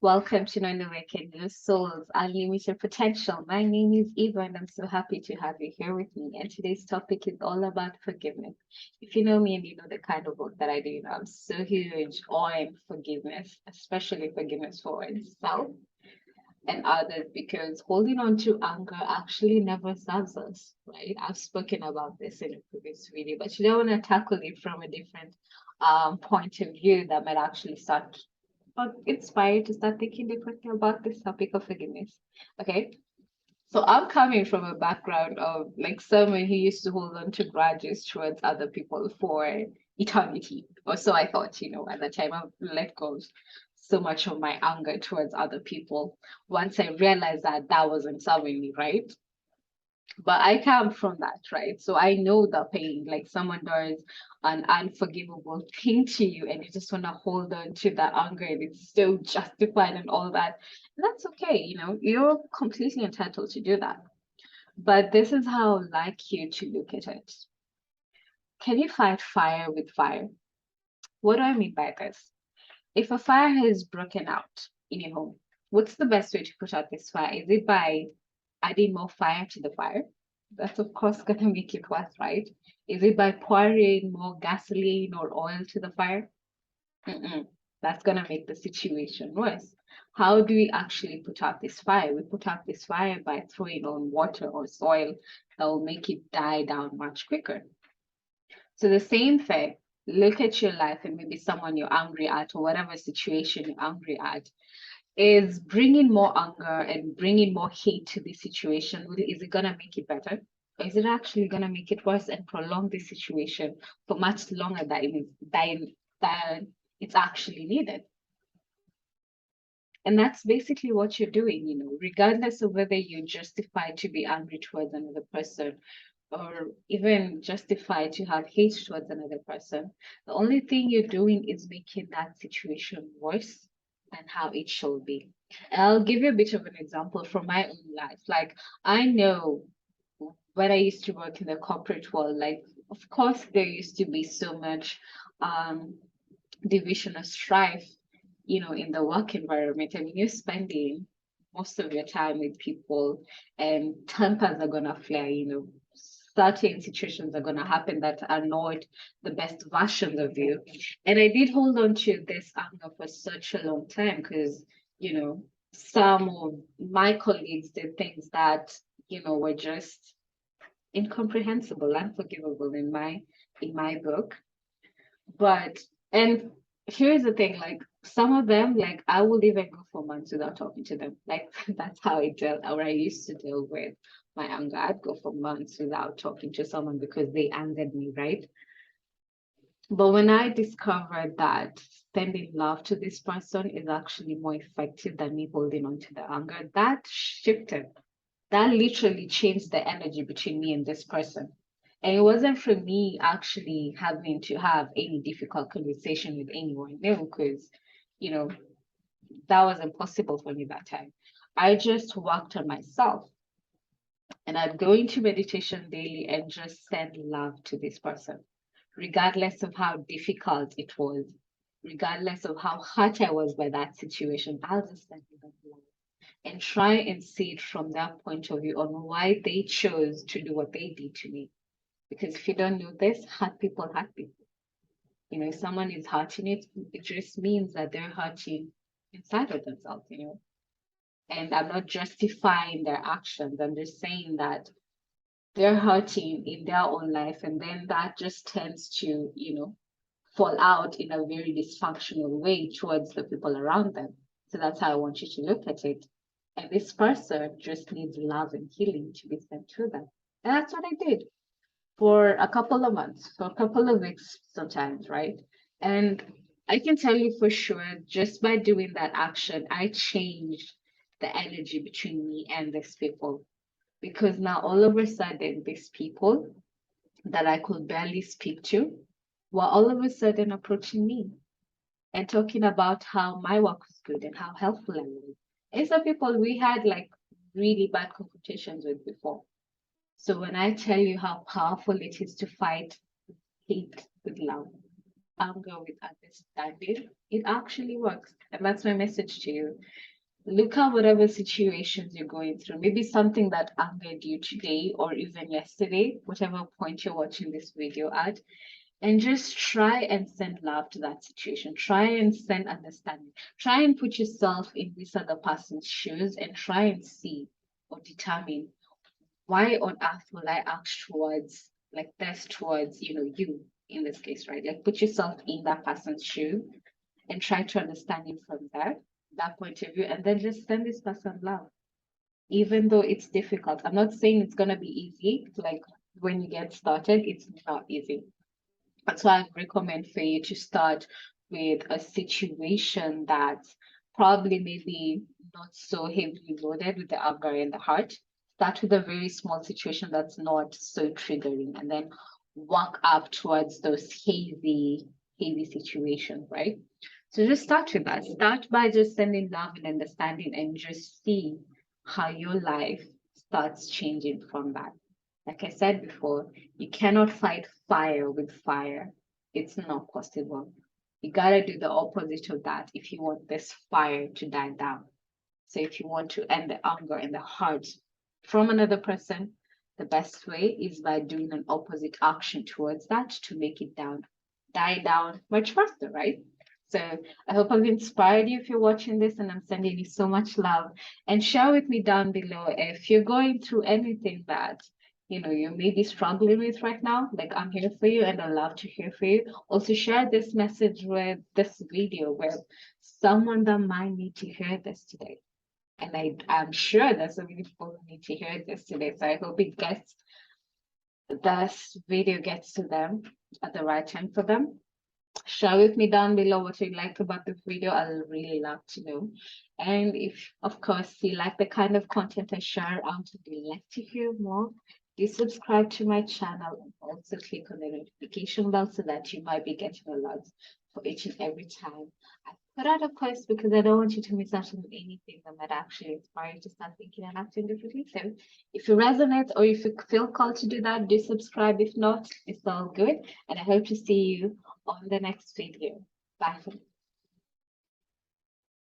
Welcome to Awaken Your Soul's Unlimited Potential. My name is Eva, and I'm so happy to have you here with me. And today's topic is all about forgiveness. If you know me and you know the kind of work that I do, I'm so huge on forgiveness, especially forgiveness for oneself and others, because holding on to anger actually never serves us, right? I've spoken about this in a previous video, but today I want to tackle it from a different point of view that might actually start or inspire you to start thinking differently about this topic of forgiveness. Okay, so I'm coming from a background of like someone who used to hold on to grudges towards other people for eternity, or so I thought, at the time I've let go of so much of my anger towards other people once I realized that that wasn't serving me, right? But I come from that, right? So I know the pain. Like someone does an unforgivable thing to you, and you just want to hold on to that anger, and it's so justified and all that. And that's okay, you're completely entitled to do that. But this is how I'd like you to look at it. Can you fight fire with fire? What do I mean by this? If a fire has broken out in your home, what's the best way to put out this fire? Is it by adding more fire to the fire? That's of course gonna make it worse, right? Is it by pouring more gasoline or oil to the fire? Mm-mm. That's gonna make the situation worse. How do we actually put out this fire? We put out this fire by throwing on water or soil that will make it die down much quicker. So the same thing, look at your life and maybe someone you're angry at or whatever situation you're angry at is bringing more anger and bringing more hate to the situation. Is it going to make it better? Or is it actually going to make it worse and prolong the situation for much longer than it's actually needed? And that's basically what you're doing, regardless of whether you're justified to be angry towards another person or even justified to have hate towards another person. The only thing you're doing is making that situation worse than how it should be. And I'll give you a bit of an example from my own life. Like, I know when I used to work in the corporate world, like, of course, there used to be so much um, division or strife, in the work environment. I mean, you're spending most of your time with people, and tempers are gonna flare, certain situations are gonna happen that are not the best versions of you. And I did hold on to this anger for such a long time because, some of my colleagues did things that, were just incomprehensible, unforgivable in my book. But and here's the thing, like some of them, like I would even go for months without talking to them. Like that's how I dealt or I used to deal with my anger. I'd go for months without talking to someone because they angered me, right? But when I discovered that sending love to this person is actually more effective than me holding on to the anger, that shifted. That literally changed the energy between me and this person. And it wasn't for me actually having to have any difficult conversation with anyone new because, you know, that was impossible for me that time. I just worked on myself and I'd go into meditation daily and just send love to this person, regardless of how difficult it was, regardless of how hurt I was by that situation. I'll just send them love and try and see it from their point of view on why they chose to do what they did to me. Because if you don't know this, hurt people hurt people. If someone is hurting it just means that they're hurting inside of themselves. And I'm not justifying their actions. I'm just saying that they're hurting in their own life, and then that just tends to, fall out in a very dysfunctional way towards the people around them. So that's how I want you to look at it. And this person just needs love and healing to be sent to them. And that's what I did for a couple of months, for a couple of weeks sometimes, right? And I can tell you for sure, just by doing that action, I changed the energy between me and these people. Because now all of a sudden, these people that I could barely speak to were all of a sudden approaching me and talking about how my work was good and how helpful I was. And some people we had like really bad confrontations with before. So when I tell you how powerful it is to fight hate with love, anger with understanding, it actually works. And that's my message to you. Look at whatever situations you're going through, maybe something that angered you today or even yesterday, whatever point you're watching this video at, and just try and send love to that situation. Try and send understanding. Try and put yourself in this other person's shoes and try and see or determine why on earth will I act towards like this towards, you in this case, right? Like put yourself in that person's shoe and try to understand it from there, that point of view, and then just send this person love. Even though it's difficult. I'm not saying it's gonna be easy. Like when you get started, it's not easy. That's why I recommend for you to start with a situation that's probably maybe not so heavily loaded with the anger in the heart. Start with a very small situation that's not so triggering, and then work up towards those heavy situations, right? So just start with that. Start by just sending love and understanding and just see how your life starts changing from that. Like I said before, you cannot fight fire with fire. It's not possible. You gotta do the opposite of that if you want this fire to die down. So if you want to end the anger and the hurt from another person, the best way is by doing an opposite action towards that to make it die down much faster, right? So I hope I've inspired you if you're watching this, and I'm sending you so much love. And share with me down below if you're going through anything that you may be struggling with right now. Like, I'm here for you and I love to hear for you. Also share this message with this video with someone that might need to hear this today. And I'm sure that so many people need to hear this today. So I hope this video gets to them at the right time for them. Share with me down below what you like about this video. I'll really love to know. And if, of course, you like the kind of content I share out and you'd like to hear more, please subscribe to my channel and also click on the notification bell so that you might be getting alerts for each and every time I put out a post, because I don't want you to miss out on anything that might actually inspire you to start thinking and acting differently. So if you resonate or if you feel called to do that, do subscribe. If not, it's all good. And I hope to see you on the next video. Bye for now.